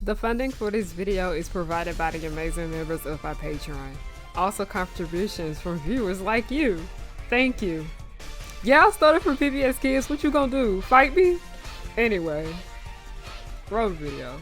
The funding for this video is provided by the amazing members of our Patreon. Also contributions from viewers like you. Thank you. Yeah, I started from PBS Kids. What you gonna do? Fight me? Anyway, roll the video.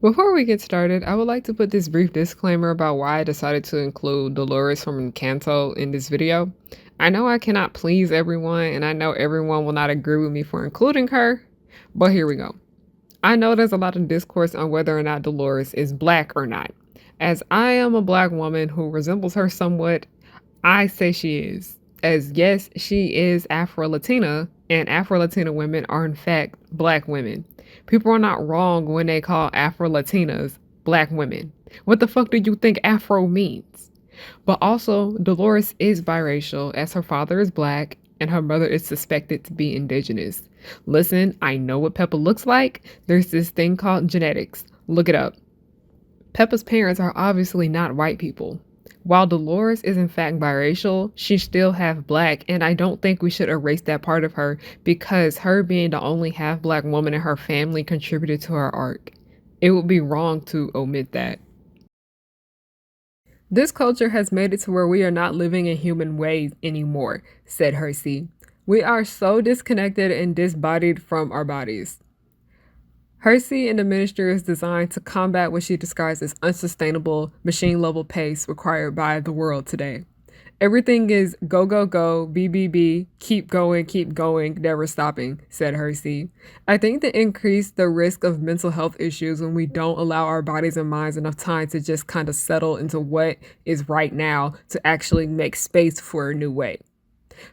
Before we get started, I would like to put this brief disclaimer about why I decided to include Dolores from Encanto in this video. I know I cannot please everyone, and I know everyone will not agree with me for including her, but here we go. I know there's a lot of discourse on whether or not Dolores is black or not. As I am a black woman who resembles her somewhat, I say she is. As yes, she is Afro-Latina, and Afro-Latina women are in fact black women. People are not wrong when they call Afro-Latinas black women. What the fuck do you think Afro means? But also, Dolores is biracial, as her father is black and her mother is suspected to be indigenous. Listen, I know what Peppa looks like. There's this thing called genetics. Look it up. Peppa's parents are obviously not white people. While Dolores is in fact biracial, she still half black, and I don't think we should erase that part of her because her being the only half black woman in her family contributed to her arc. It would be wrong to omit that. This culture has made it to where we are not living in human ways anymore, said Hersey. We are so disconnected and disbodied from our bodies. Hersey and the ministry is designed to combat what she describes as unsustainable machine-level pace required by the world today. Everything is go, go, go, BBB, keep going, never stopping, said Hersey. I think that increase the risk of mental health issues when we don't allow our bodies and minds enough time to just kind of settle into what is right now to actually make space for a new way.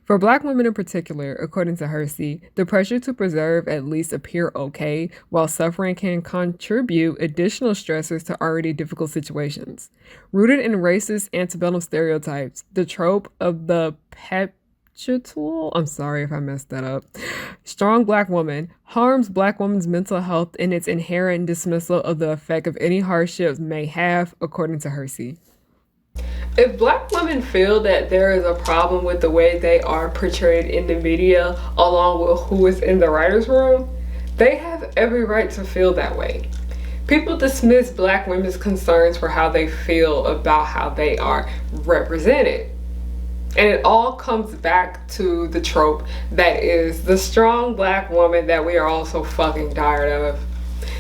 For black women in particular, according to Hersey, the pressure to preserve at least appear okay while suffering can contribute additional stressors to already difficult situations. Rooted in racist antebellum stereotypes, the trope of the I'm sorry if I messed that up, strong black woman harms black women's mental health in its inherent dismissal of the effect of any hardships may have, according to Hersey. If black women feel that there is a problem with the way they are portrayed in the media along with who is in the writer's room, they have every right to feel that way. People dismiss black women's concerns for how they feel about how they are represented. And it all comes back to the trope that is the strong black woman that we are all so fucking tired of.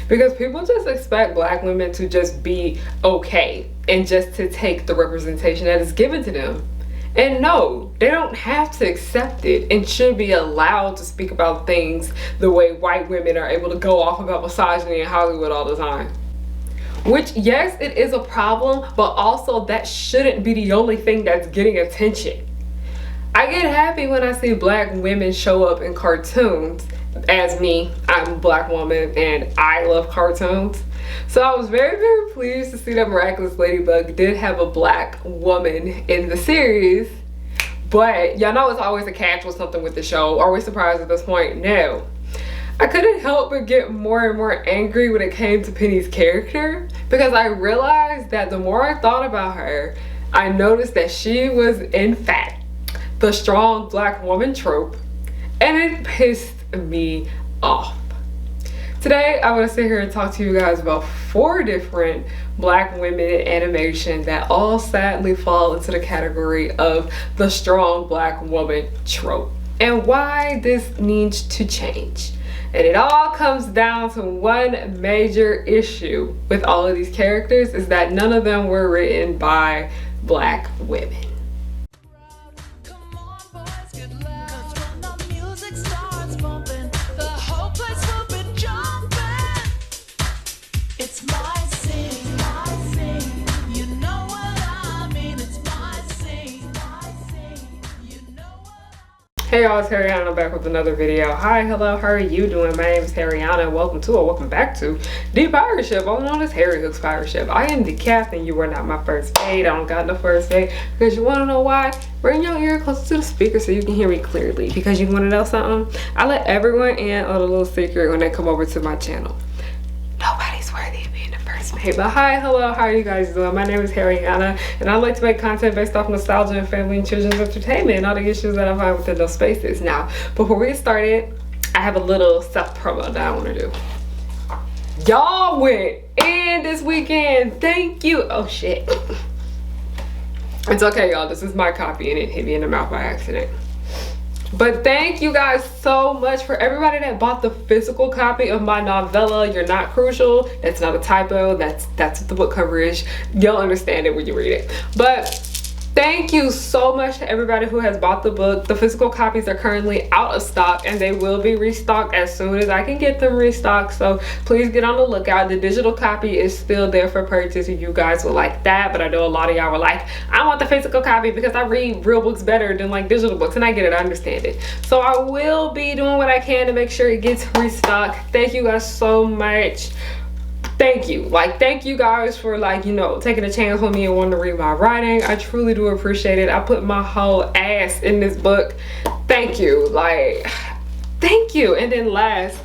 Because people just expect black women to just be okay and just to take the representation that is given to them. And no, they don't have to accept it and should be allowed to speak about things the way white women are able to go off about misogyny in Hollywood all the time. Which, yes, it is a problem, but also that shouldn't be the only thing that's getting attention. I get happy when I see black women show up in cartoons. As me, I'm a black woman and I love cartoons. So I was very, very pleased to see that Miraculous Ladybug did have a black woman in the series. But y'all know it's always a catch with something with the show. Are we surprised at this point? No. I couldn't help but get more and more angry when it came to Penny's character because I realized that the more I thought about her, I noticed that she was in fact the strong black woman trope, and it pissed me off. Today I want to sit here and talk to you guys about 4 different black women in animation that all sadly fall into the category of the strong black woman trope and why this needs to change. And it all comes down to one major issue with all of these characters is that none of them were written by black women. Hey y'all, it's Harriyanna back with another video. Hi, hello, how are you doing? My name is Harriyanna and welcome back to the pirate ship, also known as Harry Hook's pirate ship. I am the captain. You are not my first mate. I don't got no first mate because you want to know why? Bring your ear closer to the speaker so you can hear me clearly, because you want to know something? I let everyone in on a little secret when they come over to my channel. Nobody's worthy of being the first mate. Hey, but hi, hello, how are you guys doing? My name is Harriyanna, and I like to make content based off nostalgia and family and children's entertainment and all the issues that I find within those spaces. Now, before we get started, I have a little self-promo that I want to do. Y'all went in this weekend. Thank you. Oh, shit. It's okay, y'all. This is my copy, and it hit me in the mouth by accident. But thank you guys so much for everybody that bought the physical copy of my novella, You're Not Crucial. That's not a typo. That's what the book cover is. You'll understand it when you read it. But thank you so much to everybody who has bought the book. The physical copies are currently out of stock, and they will be restocked as soon as I can get them restocked. So please get on the lookout. The digital copy is still there for purchase if you guys would like that. But I know a lot of y'all were like, I want the physical copy because I read real books better than like digital books. And I get it, I understand it. So I will be doing what I can to make sure it gets restocked. Thank you guys so much. Thank you. Thank you guys for taking a chance on me and wanting to read my writing. I truly do appreciate it. I put my whole ass in this book. Thank you. Thank you. And then last,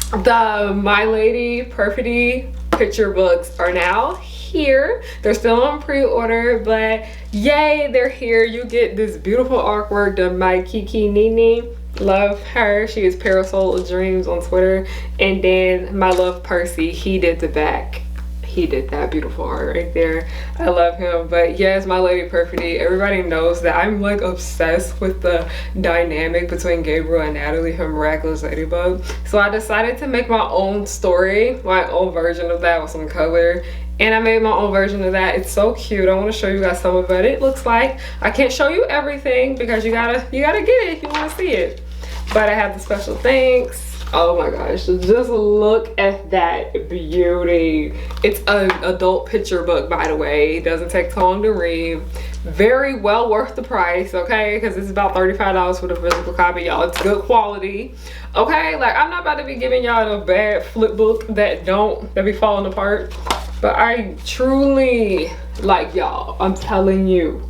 the My Lady Perfidy picture books are now here. They're still on pre-order, but yay, they're here. You get this beautiful artwork done by Kiki Nini. Love her. She is Parasol of Dreams on Twitter. And then my love Percy, he did the back. He did that beautiful art right there. I love him. But yes, My Lady Perfidy, everybody knows that I'm obsessed with the dynamic between Gabriel and Natalie from Miraculous Ladybug. So I decided to make my own story, my own version of that with some color. And I made my own version of that. It's so cute. I want to show you guys some of what it looks like. I can't show you everything because you gotta get it if you want to see it. But I have the special thanks. Oh my gosh, just look at that beauty. It's an adult picture book, by the way. It doesn't take too long to read. Very well worth the price, okay? Because it's about $35 for the physical copy, y'all. It's good quality, okay? I'm not about to be giving y'all a bad flip book that be falling apart. But I truly y'all. I'm telling you.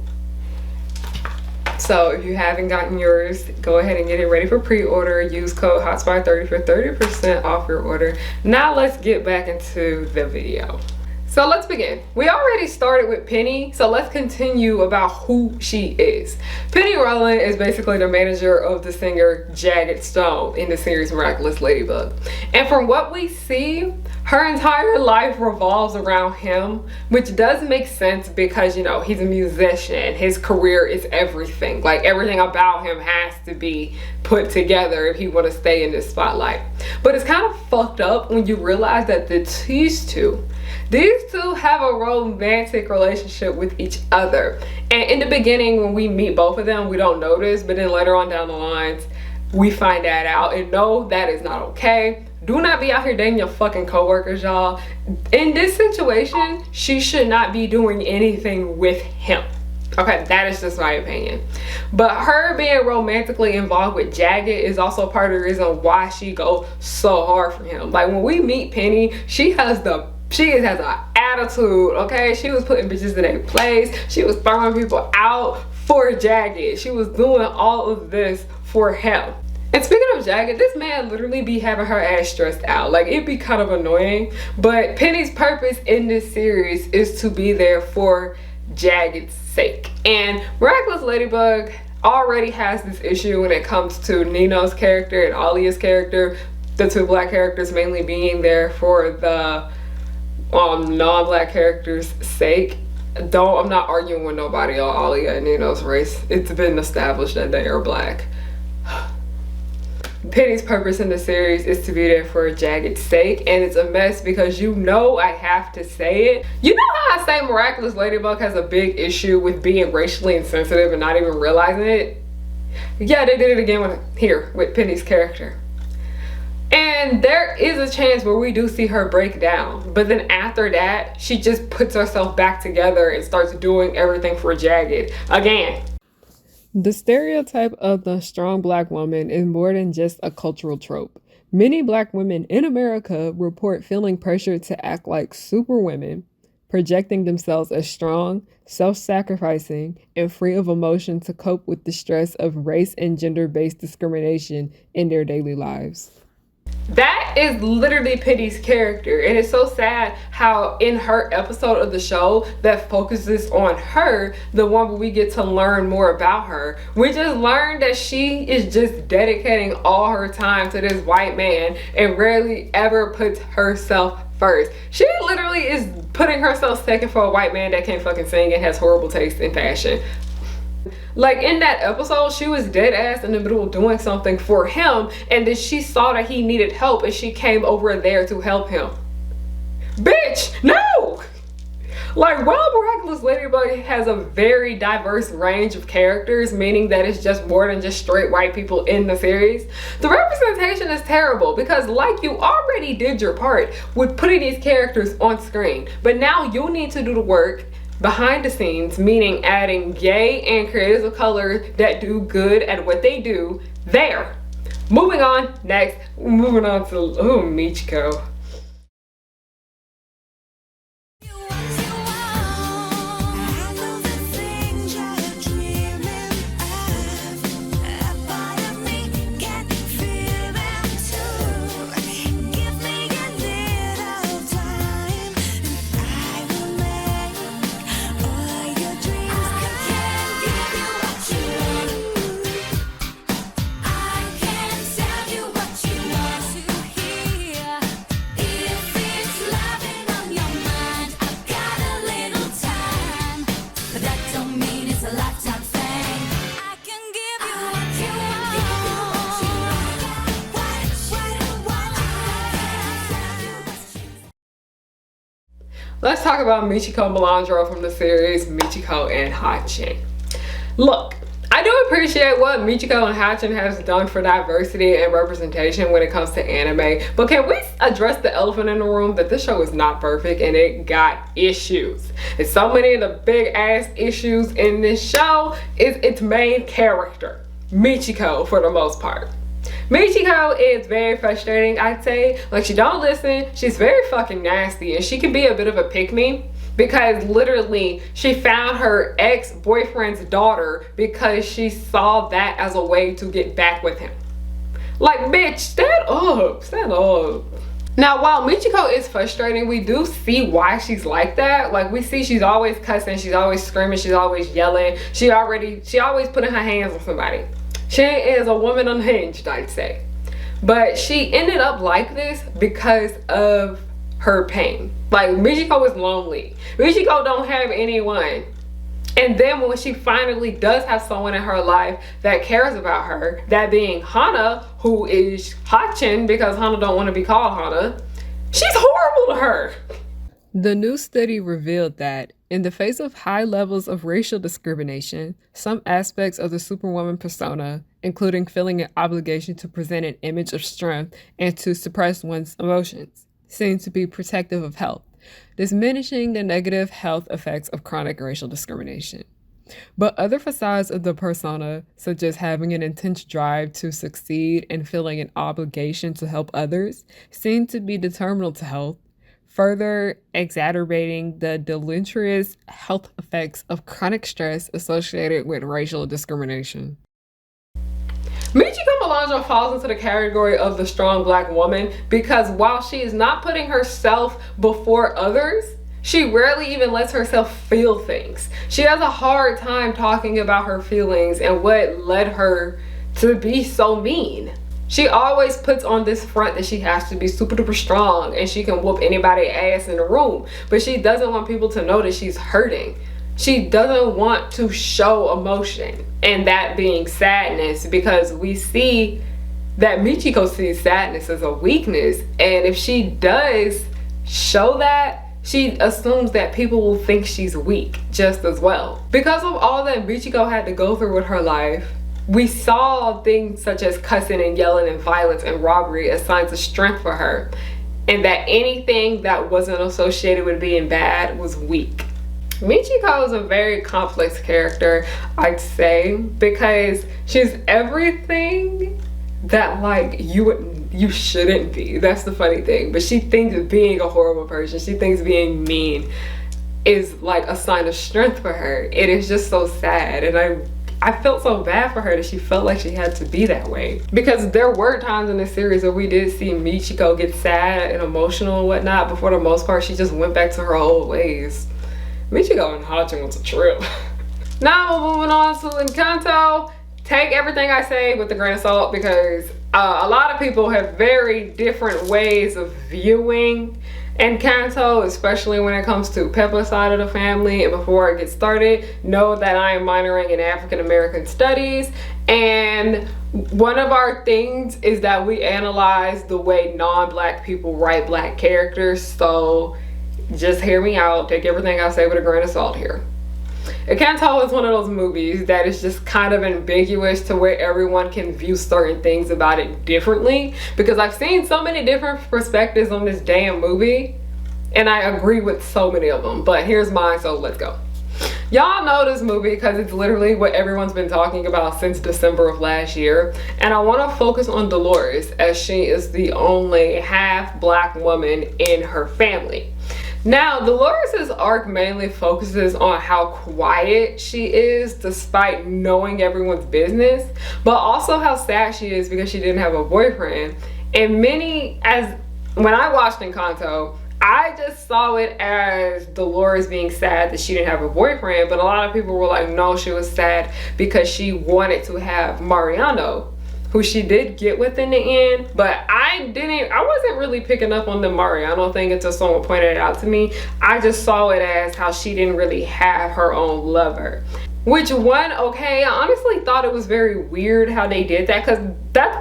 So if you haven't gotten yours, go ahead and get it ready for pre-order. Use code HOTSPOT30 for 30% off your order. Now let's get back into the video. So let's begin. We already started with Penny, so let's continue about who she is. Penny Rowland is basically the manager of the singer Jagged Stone in the series Miraculous Ladybug. And from what we see, her entire life revolves around him, which does make sense because, he's a musician. His career is everything. Everything about him has to be put together if he want to stay in this spotlight. But it's kind of fucked up when you realize that these two have a romantic relationship with each other. And in the beginning, when we meet both of them, we don't notice, but then later on down the lines, we find that out. And no, that is not okay. Do not be out here dating your fucking coworkers, y'all. In this situation, she should not be doing anything with him. Okay, that is just my opinion. But her being romantically involved with Jagged is also part of the reason why she goes so hard for him. When we meet Penny, she has an attitude, okay? She was putting bitches in their place. She was throwing people out for Jagged. She was doing all of this for him. And speaking of Jagged, this man literally be having her ass stressed out. It'd be kind of annoying. But Penny's purpose in this series is to be there for Jagged's sake. And Miraculous Ladybug already has this issue when it comes to Nino's character and Alia's character. The two black characters mainly being there for the non-black characters' sake. Though I'm not arguing with nobody on Alia and Nino's race. It's been established that they are black. Penny's purpose in the series is to be there for Jagged's sake, and it's a mess because I have to say it. You know how I say Miraculous Ladybug has a big issue with being racially insensitive and not even realizing it? Yeah, they did it again with Penny's character. And there is a chance where we do see her break down, but then after that, she just puts herself back together and starts doing everything for Jagged again. The stereotype of the strong black woman is more than just a cultural trope. Many black women in America report feeling pressured to act like superwomen, projecting themselves as strong, self-sacrificing, and free of emotion to cope with the stress of race and gender-based discrimination in their daily lives. That is literally Pity's character, and it's so sad how in her episode of the show that focuses on her, the one where we get to learn more about her, we just learned that she is just dedicating all her time to this white man and rarely ever puts herself first. She literally is putting herself second for a white man that can't fucking sing and has horrible taste in fashion. Like in that episode, she was dead ass in the middle of doing something for him, and then she saw that he needed help and she came over there to help him. Bitch, no! Like, while Miraculous Ladybug has a very diverse range of characters, meaning that it's just more than just straight white people in the series, the representation is terrible because, like, you already did your part with putting these characters on screen, but now you need to do the work behind the scenes, meaning adding gay and creators of color that do good at what they do there. Moving on, next, moving on to, Michiko. Let's talk about Michiko Malandro from the series Michiko and Hachin. Look, I do appreciate what Michiko and Hachin has done for diversity and representation when it comes to anime, but can we address the elephant in the room that this show is not perfect and it got issues? And so many of the big ass issues in this show is its main character, Michiko, for the most part. Michiko is very frustrating, I'd say. Like, she don't listen, she's very fucking nasty, and she can be a bit of a pick-me because literally she found her ex-boyfriend's daughter because she saw that as a way to get back with him. Like, bitch, stand up, stand up. Now, while Michiko is frustrating, we do see why she's like that. Like, we see she's always cussing, she's always screaming, she's always yelling, she always putting her hands on somebody. She is a woman unhinged, I'd say. But she ended up like this because of her pain. Like, Michiko is lonely. Michiko don't have anyone. And then when she finally does have someone in her life that cares about her, that being Hana, who is Hachin because Hana don't want to be called Hana, she's horrible to her. The new study revealed that, in the face of high levels of racial discrimination, some aspects of the Superwoman persona, including feeling an obligation to present an image of strength and to suppress one's emotions, seem to be protective of health, diminishing the negative health effects of chronic racial discrimination. But other facades of the persona, such as having an intense drive to succeed and feeling an obligation to help others, seem to be detrimental to health, further exacerbating the deleterious health effects of chronic stress associated with racial discrimination. Michiko Malandro falls into the category of the strong black woman because while she is not putting herself before others, she rarely even lets herself feel things. She has a hard time talking about her feelings and what led her to be so mean. She always puts on this front that she has to be super duper strong and she can whoop anybody's ass in the room, but she doesn't want people to know that she's hurting. She doesn't want to show emotion, and that being sadness, because we see that Michiko sees sadness as a weakness, and if she does show that, she assumes that people will think she's weak just as well. Because of all that Michiko had to go through with her life, we saw things such as cussing and yelling and violence and robbery as signs of strength for her, and that anything that wasn't associated with being bad was weak. Michiko is a very complex character, I'd say, because she's everything that, like, you shouldn't be. That's the funny thing. But she thinks being a horrible person, she thinks being mean is like a sign of strength for her. It is just so sad, and I felt so bad for her that she felt like she had to be that way. Because there were times in this series where we did see Michiko get sad and emotional and whatnot, but for the most part, she just went back to her old ways. Michiko and Hachin was a trip. Now we're moving on to Encanto. Take everything I say with a grain of salt because a lot of people have very different ways of viewing Encanto, especially when it comes to Peppa's side of the family. And before I get started, know that I am minoring in African American studies, and one of our things is that we analyze the way non-black people write black characters. So just hear me out, take everything I say with a grain of salt here. Encanto is one of those movies that is just kind of ambiguous to where everyone can view certain things about it differently, because I've seen so many different perspectives on this damn movie and I agree with so many of them, but here's mine, so let's go. Y'all know this movie because it's literally what everyone's been talking about since December of last year, and I want to focus on Dolores as she is the only half black woman in her family. Now, Dolores' arc mainly focuses on how quiet she is despite knowing everyone's business, but also how sad she is because she didn't have a boyfriend. And when I watched Encanto, I just saw it as Dolores being sad that she didn't have a boyfriend, but a lot of people were like, no, she was sad because she wanted to have Mariano, who she did get with in the end, but I wasn't really picking up on the Mariano thing until someone pointed it out to me. I just saw it as how she didn't really have her own lover. Which one, okay, I honestly thought it was very weird how they did that, because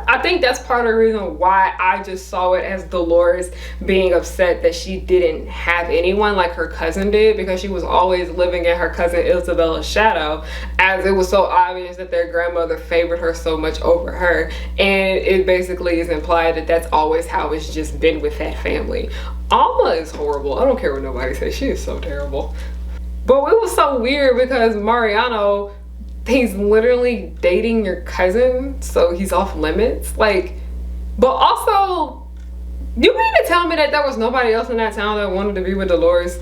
I think that's part of the reason why I just saw it as Dolores being upset that she didn't have anyone like her cousin did, because she was always living in her cousin Isabella's shadow, as it was so obvious that their grandmother favored her so much over her, and it basically is implied that that's always how it's just been with that family. Alma is horrible. I don't care what nobody says, she is so terrible. But it was so weird because Mariano, he's literally dating your cousin, so he's off limits. Like, but also, you mean to tell me that there was nobody else in that town that wanted to be with Dolores?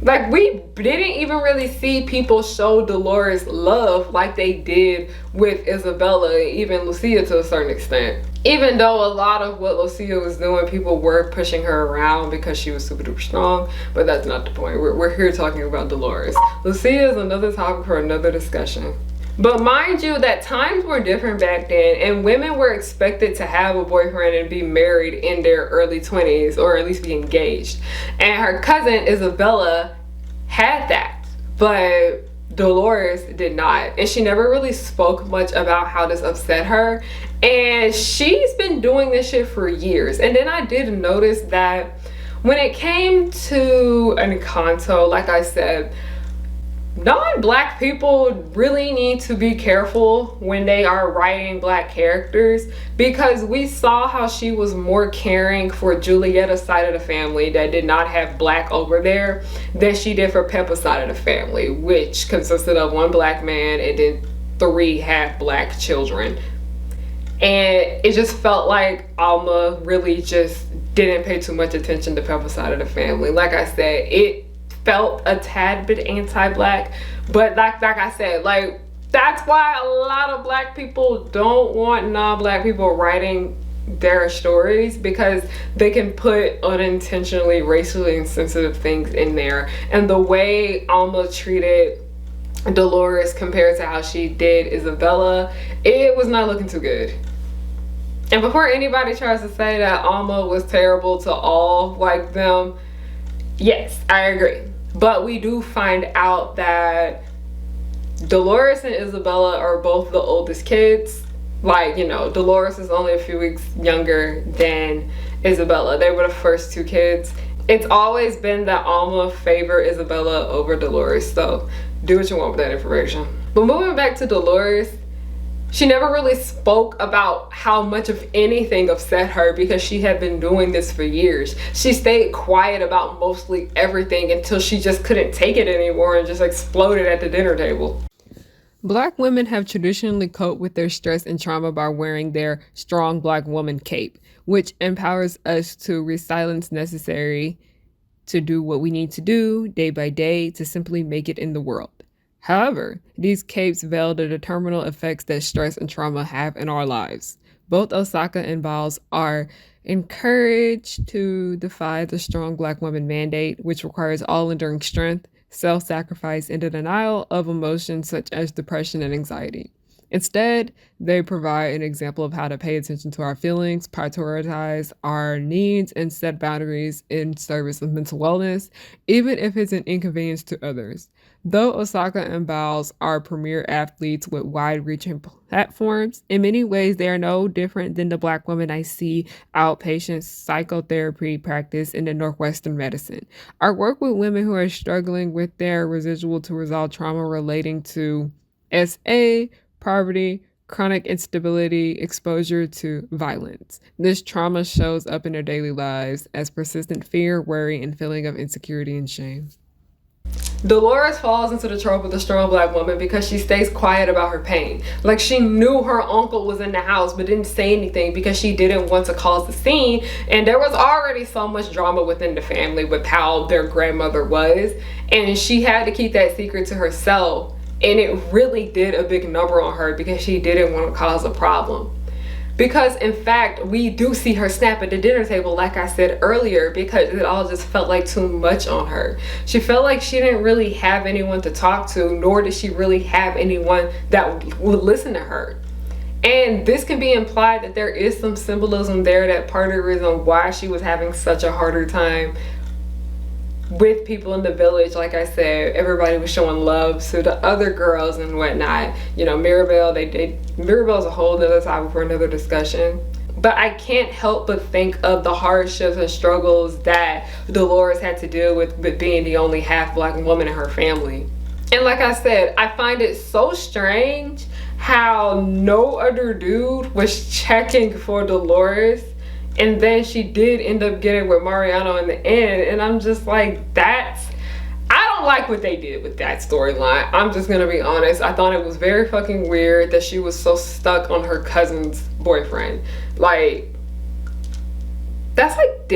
Like, we didn't even really see people show Dolores love like they did with Isabella and even Lucia to a certain extent. Even though a lot of what Lucia was doing, people were pushing her around because she was super duper strong, but that's not the point. We're here talking about Dolores. Lucia is another topic for another discussion. But mind you that times were different back then, and women were expected to have a boyfriend and be married in their early 20s, or at least be engaged. And her cousin Isabella had that, but Dolores did not. And she never really spoke much about how this upset her. And she's been doing this shit for years. And then I did notice that when it came to Encanto, like I said, non-black people really need to be careful when they are writing black characters, because we saw how she was more caring for Julietta's side of the family that did not have black over there than she did for Peppa's side of the family, which consisted of one black man and then 3 half black children. And it just felt like Alma really just didn't pay too much attention to Peppa's side of the family. Like I said, it felt a tad bit anti-black, but like I said, like, that's why a lot of black people don't want non-black people writing their stories, because they can put unintentionally racially insensitive things in there. And the way Alma treated Dolores compared to how she did Isabella, it was not looking too good. And before anybody tries to say that Alma was terrible to all like them, yes, I agree. But we do find out that Dolores and Isabella are both the oldest kids. Like, you know, Dolores is only a few weeks younger than Isabella. They were the first 2 kids. It's always been that Alma favored Isabella over Dolores, so do what you want with that information. But moving back to Dolores, she never really spoke about how much of anything upset her because she had been doing this for years. She stayed quiet about mostly everything until she just couldn't take it anymore and just exploded at the dinner table. Black women have traditionally coped with their stress and trauma by wearing their strong black woman cape, which empowers us to resilience necessary to do what we need to do day by day to simply make it in the world. However, these capes veil the determinal effects that stress and trauma have in our lives. Both Osaka and Biles are encouraged to defy the strong black woman mandate, which requires all enduring strength, self sacrifice, and the denial of emotions such as depression and anxiety. Instead, they provide an example of how to pay attention to our feelings, prioritize our needs, and set boundaries in service of mental wellness, even if it's an inconvenience to others. Though Osaka and Biles are premier athletes with wide reaching platforms, in many ways they are no different than the black women I see outpatient psychotherapy practice in the Northwestern medicine. Our work with women who are struggling with their residual to resolve trauma relating to SA, poverty, chronic instability, exposure to violence. This trauma shows up in their daily lives as persistent fear, worry, and feeling of insecurity and shame. Dolores falls into the trope of the strong black woman because she stays quiet about her pain. Like, she knew her uncle was in the house but didn't say anything because she didn't want to cause the scene, and there was already so much drama within the family with how their grandmother was, and she had to keep that secret to herself. And it really did a big number on her because she didn't want to cause a problem. Because in fact, we do see her snap at the dinner table, like I said earlier, because it all just felt like too much on her. She felt like she didn't really have anyone to talk to, nor did she really have anyone that would listen to her. And this can be implied that there is some symbolism there, that part of the reason why she was having such a harder time with people in the village. Like I said, everybody was showing love to the other girls and whatnot. You know, Mirabelle, Mirabelle's a whole other topic for another discussion. But I can't help but think of the hardships and struggles that Dolores had to deal with being the only half black woman in her family. And like I said, I find it so strange how no other dude was checking for Dolores. And then she did end up getting with Mariano in the end. And I'm just like, I don't like what they did with that storyline. I'm just gonna be honest. I thought it was very fucking weird that she was so stuck on her cousin's boyfriend. Like, that's like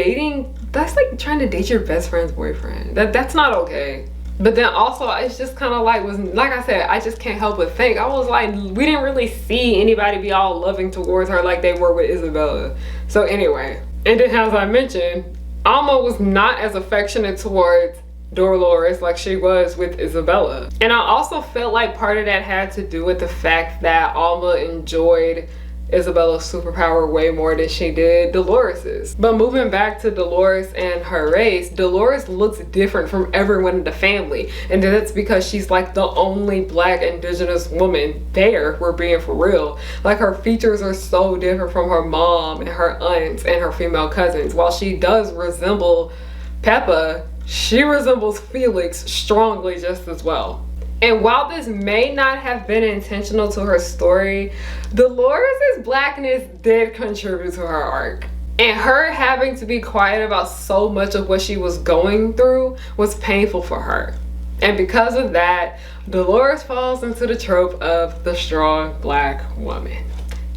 trying to date your best friend's boyfriend. That's not okay. But then also, it's just kind of like I said, I just can't help but think. I was like, we didn't really see anybody be all loving towards her like they were with Isabella. So anyway, and then as I mentioned, Alma was not as affectionate towards Dolores like she was with Isabella. And I also felt like part of that had to do with the fact that Alma enjoyed Isabella's superpower way more than she did Dolores's. But moving back to Dolores and her race, Dolores looks different from everyone in the family, and that's because she's like the only black indigenous woman there. We're being for real. Like, her features are so different from her mom and her aunts and her female cousins. While she does resemble Peppa, she resembles Felix strongly just as well. And while this may not have been intentional to her story, Dolores' blackness did contribute to her arc. And her having to be quiet about so much of what she was going through was painful for her. And because of that, Dolores falls into the trope of the strong black woman.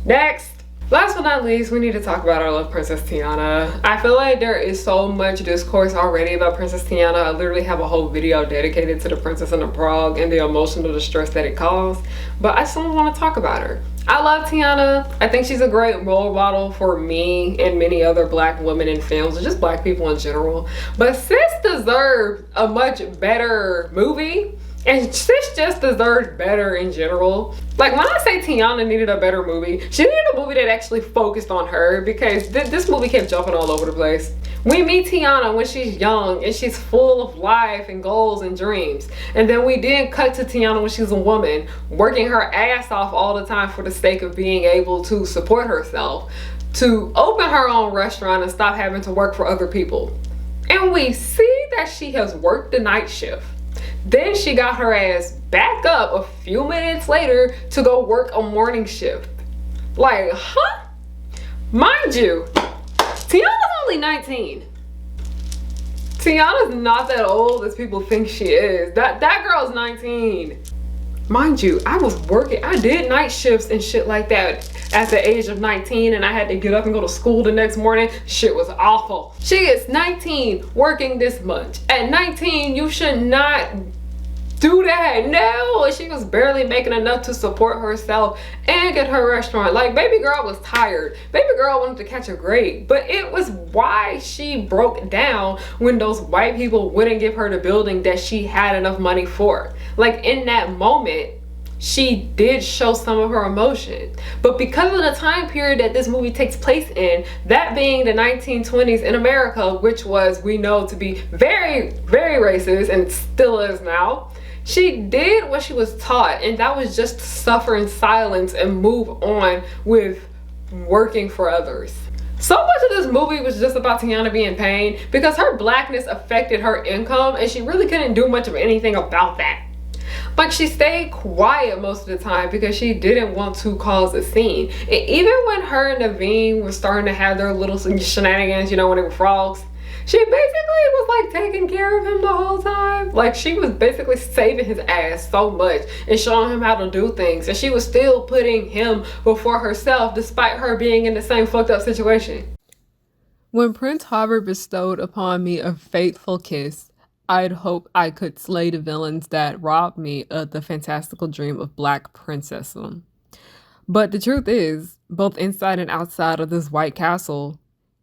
Next. Last but not least, we need to talk about our love Princess Tiana. I feel like there is so much discourse already about Princess Tiana. I literally have a whole video dedicated to the Princess and the Frog and the emotional distress that it caused. But I still want to talk about her. I love Tiana. I think she's a great role model for me and many other black women in films, and just black people in general. But sis deserved a much better movie. And sis just deserved better in general. Like, when I say Tiana needed a better movie, she needed a movie that actually focused on her, because this movie kept jumping all over the place. We meet Tiana when she's young and she's full of life and goals and dreams. And then we then cut to Tiana when she's a woman, working her ass off all the time for the sake of being able to support herself, to open her own restaurant and stop having to work for other people. And we see that she has worked the night shift. Then she got her ass back up a few minutes later to go work a morning shift. Like, huh? Mind you, Tiana's only 19. Tiana's not that old as people think she is. That girl's 19. Mind you, I did night shifts and shit like that at the age of 19, and I had to get up and go to school the next morning. Shit was awful. She is 19 working this much. At 19, you should not do that. No, she was barely making enough to support herself and get her restaurant. Like, baby girl was tired. Baby girl wanted to catch a grade, but it was why she broke down when those white people wouldn't give her the building that she had enough money for. Like, in that moment, she did show some of her emotion. But because of the time period that this movie takes place in, that being the 1920s in America, which was, we know, to be very, very racist and still is now, she did what she was taught, and that was just to suffer in silence and move on with working for others. So much of this movie was just about Tiana being in pain because her blackness affected her income and she really couldn't do much of anything about that. Like, she stayed quiet most of the time because she didn't want to cause a scene. And even when her and Naveen were starting to have their little shenanigans, you know, when they were frogs, she basically was like taking care of him the whole time. Like, she was basically saving his ass so much and showing him how to do things. And she was still putting him before herself despite her being in the same fucked up situation. When Prince Harvard bestowed upon me a fateful kiss, I'd hope I could slay the villains that robbed me of the fantastical dream of black princessdom. But the truth is, both inside and outside of this white castle,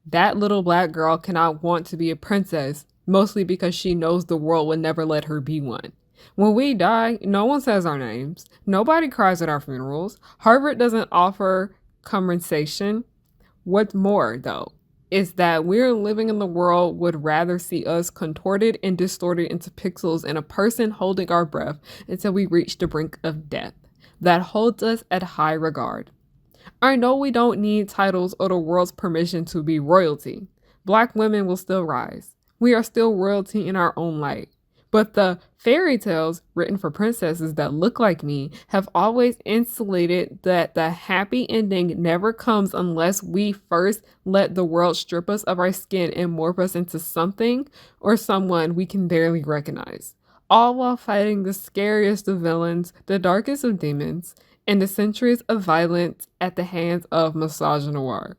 that little black girl cannot want to be a princess, mostly because she knows the world would never let her be one. When we die, no one says our names. Nobody cries at our funerals. Harvard doesn't offer compensation. What's more, though, is that we're living in the world would rather see us contorted and distorted into pixels and a person holding our breath until we reach the brink of death. That holds us at high regard. I know we don't need titles or the world's permission to be royalty. Black women will still rise. We are still royalty in our own light. But the fairy tales written for princesses that look like me have always insulated that the happy ending never comes unless we first let the world strip us of our skin and morph us into something or someone we can barely recognize. All while fighting the scariest of villains, the darkest of demons, and the centuries of violence at the hands of misogynoir.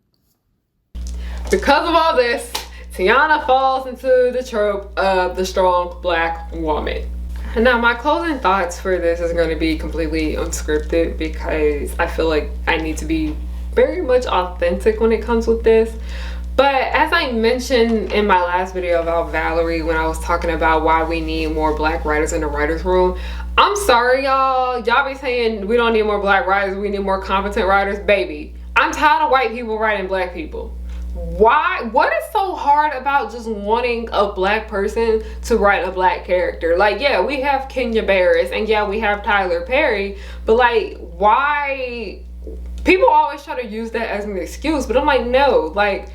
Because of all this, Tiana falls into the trope of the strong black woman. Now, my closing thoughts for this is going to be completely unscripted because I feel like I need to be very much authentic when it comes with this. But as I mentioned in my last video about Valerie, when I was talking about why we need more black writers in the writer's room, I'm sorry, y'all be saying we don't need more black writers, we need more competent writers. Baby, I'm tired of white people writing black people. Why? What is so hard about just wanting a black person to write a black character? Like, yeah, we have Kenya Barris and yeah, we have Tyler Perry, but like, why? People always try to use that as an excuse, but I'm like, no, like,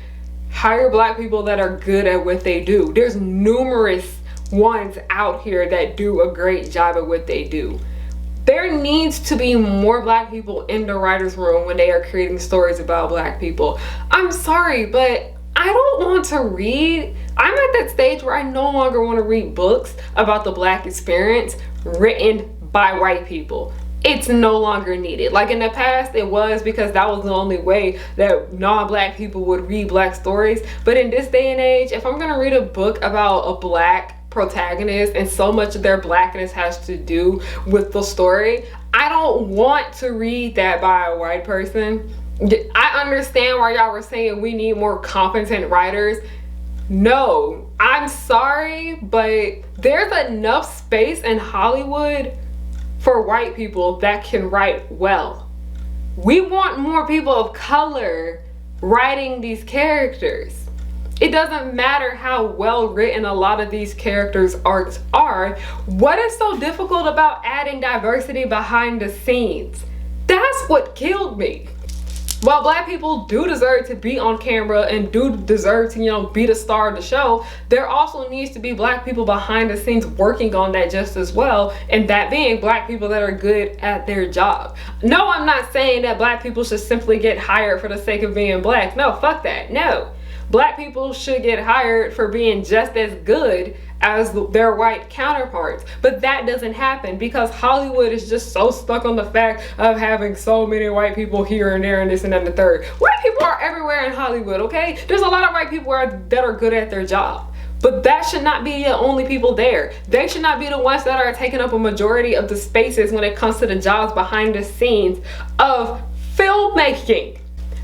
hire black people that are good at what they do. There's numerous ones out here that do a great job at what they do. There needs to be more black people in the writer's room when they are creating stories about black people. I'm sorry, but I don't want to read. I'm at that stage where I no longer want to read books about the black experience written by white people. It's no longer needed. Like, in the past it was, because that was the only way that non-black people would read black stories. But in this day and age, if I'm gonna read a book about a black protagonist and so much of their blackness has to do with the story, I don't want to read that by a white person. I understand why y'all were saying we need more competent writers. No, I'm sorry, but there's enough space in Hollywood for white people that can write well. We want more people of color writing these characters. It doesn't matter how well written a lot of these characters' arcs are. What is so difficult about adding diversity behind the scenes? That's what killed me. While black people do deserve to be on camera and do deserve to, you know, be the star of the show, there also needs to be black people behind the scenes working on that just as well, and that being black people that are good at their job. No, I'm not saying that black people should simply get hired for the sake of being black. No, fuck that. No. Black people should get hired for being just as good as their white counterparts, but that doesn't happen because Hollywood is just so stuck on the fact of having so many white people here and there and this and that and the third. White people are everywhere in Hollywood, okay? There's a lot of white people that are good at their job. But that should not be the only people there. They should not be the ones that are taking up a majority of the spaces when it comes to the jobs behind the scenes of filmmaking.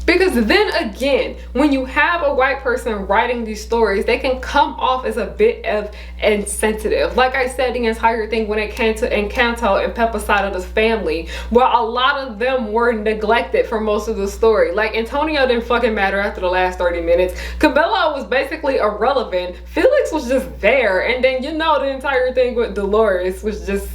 Because then again, when you have a white person writing these stories, they can come off as a bit of insensitive. Like I said, the entire thing when it came to Encanto and Peppa's side of the family, where a lot of them were neglected for most of the story. Like Antonio didn't fucking matter after the last 30 minutes. Camilla was basically irrelevant. Felix was just there. And then, you know, the entire thing with Dolores was just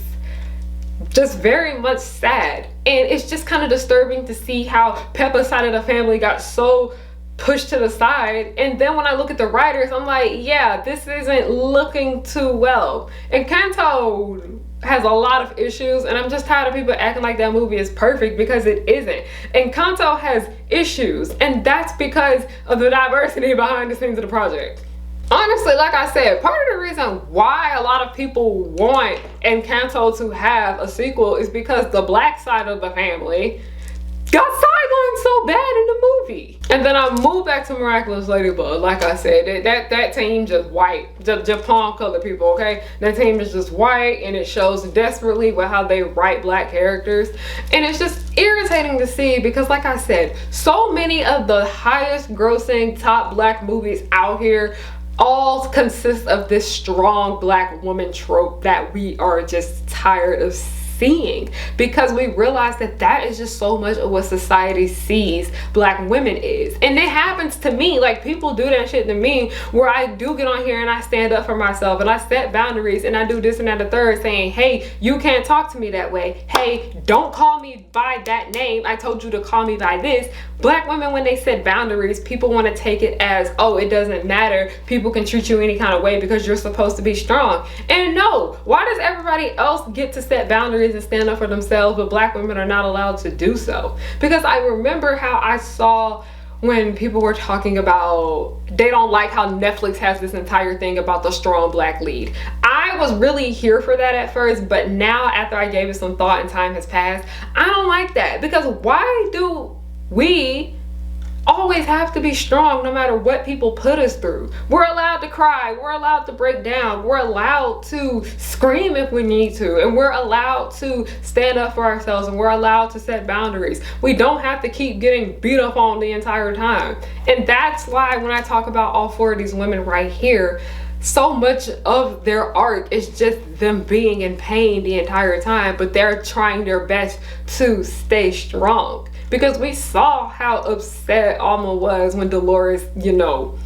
very much sad. And it's just kind of disturbing to see how Peppa's side of the family got so pushed to the side. And then when I look at the writers, I'm like, yeah, this isn't looking too well. And Encanto has a lot of issues, and I'm just tired of people acting like that movie is perfect, because it isn't. Encanto has issues, and that's because of the diversity behind the scenes of the project. Honestly, like I said, part of the reason why a lot of people want Encanto to have a sequel is because the black side of the family got sidelined so bad in the movie. And then I moved back to Miraculous Ladybug. Like I said, that team just white, Japan colored people, okay? That team is just white, and it shows desperately with how they write black characters. And it's just irritating to see, because like I said, so many of the highest grossing top black movies out here all consist of this strong black woman trope that we are just tired of seeing, because we realize that that is just so much of what society sees black women is. And it happens to me. Like, people do that shit to me, where I do get on here and I stand up for myself and I set boundaries and I do this and that and the third, saying, hey, you can't talk to me that way. Hey, don't call me by that name. I told you to call me by this. Black women, when they set boundaries, people want to take it as, oh, it doesn't matter. People can treat you any kind of way because you're supposed to be strong. And no, why does everybody else get to set boundaries and stand up for themselves, but black women are not allowed to do so? Because I remember how I saw when people were talking about, they don't like how Netflix has this entire thing about the strong black lead. I was really here for that at first, but now after I gave it some thought and time has passed, I don't like that. Because why do we always have to be strong no matter what people put us through? We're allowed to cry, we're allowed to break down, we're allowed to scream if we need to, and we're allowed to stand up for ourselves, and we're allowed to set boundaries. We don't have to keep getting beat up on the entire time. And that's why when I talk about all four of these women right here, so much of their art is just them being in pain the entire time, but they're trying their best to stay strong. Because we saw how upset Alma was when Dolores, you know,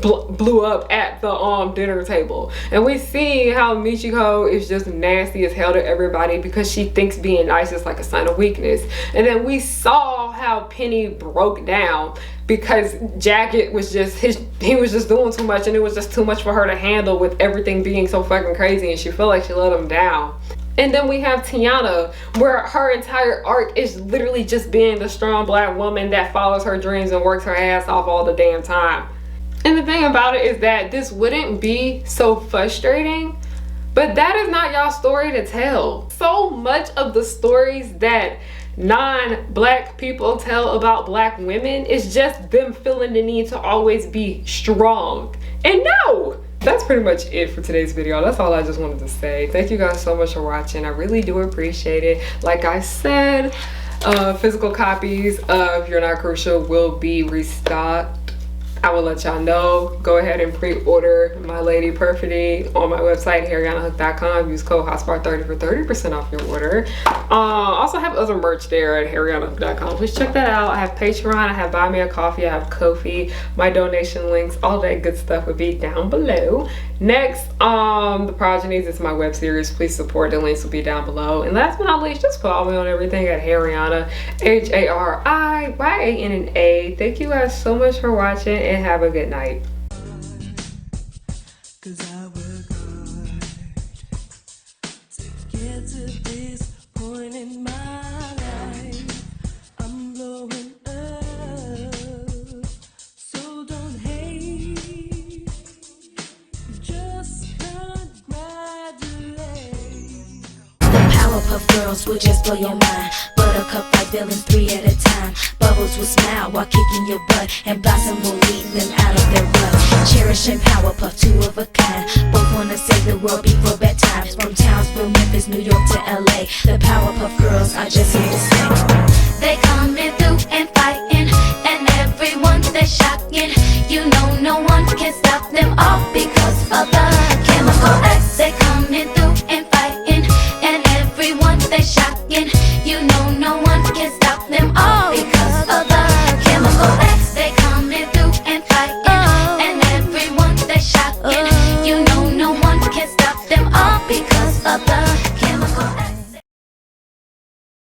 blew up at the dinner table. And we see how Michiko is just nasty as hell to everybody because she thinks being nice is like a sign of weakness. And then we saw how Penny broke down because Jacket was just, he was just doing too much, and it was just too much for her to handle with everything being so fucking crazy, and she felt like she let him down. And then we have Tiana, where her entire arc is literally just being the strong black woman that follows her dreams and works her ass off all the damn time. And the thing about it is that this wouldn't be so frustrating, but that is not y'all's story to tell. So much of the stories that non-black people tell about black women is just them feeling the need to always be strong. And no! That's pretty much it for today's video. That's all I just wanted to say. Thank you guys so much for watching. I really do appreciate it. Like I said, physical copies of You're Not Crucial will be restocked. I will let y'all know. Go ahead and pre-order My Lady Perfidy on my website, harriyannahook.com. Use code HOTSPOT30 for 30% off your order. Also have other merch there at harriyannahook.com. Please check that out. I have Patreon, I have Buy Me a Coffee, I have Ko-fi. My donation links, all that good stuff will be down below. Next, The Progenies is my web series. Please support. The links will be down below. And last but not least, just follow me on everything at Harriyanna, HARIYANNA. Thank you guys so much for watching, and have a good night. Powerpuff Girls will just blow your mind. Buttercup like villains 3 at a time. bubbles will smile while kicking your butt, and Blossom will lead them out of their rut. Cherish and Powerpuff, two of a kind. Both wanna save the world before bedtime. From Townsville, Memphis, New York to LA, the Powerpuff Girls are just here to stay. They coming through and fighting, and everyone they're shocking. You know no one can stop them all because of the chemical X. They coming through and fighting, and everyone they're shocking. You know no one can stop them all.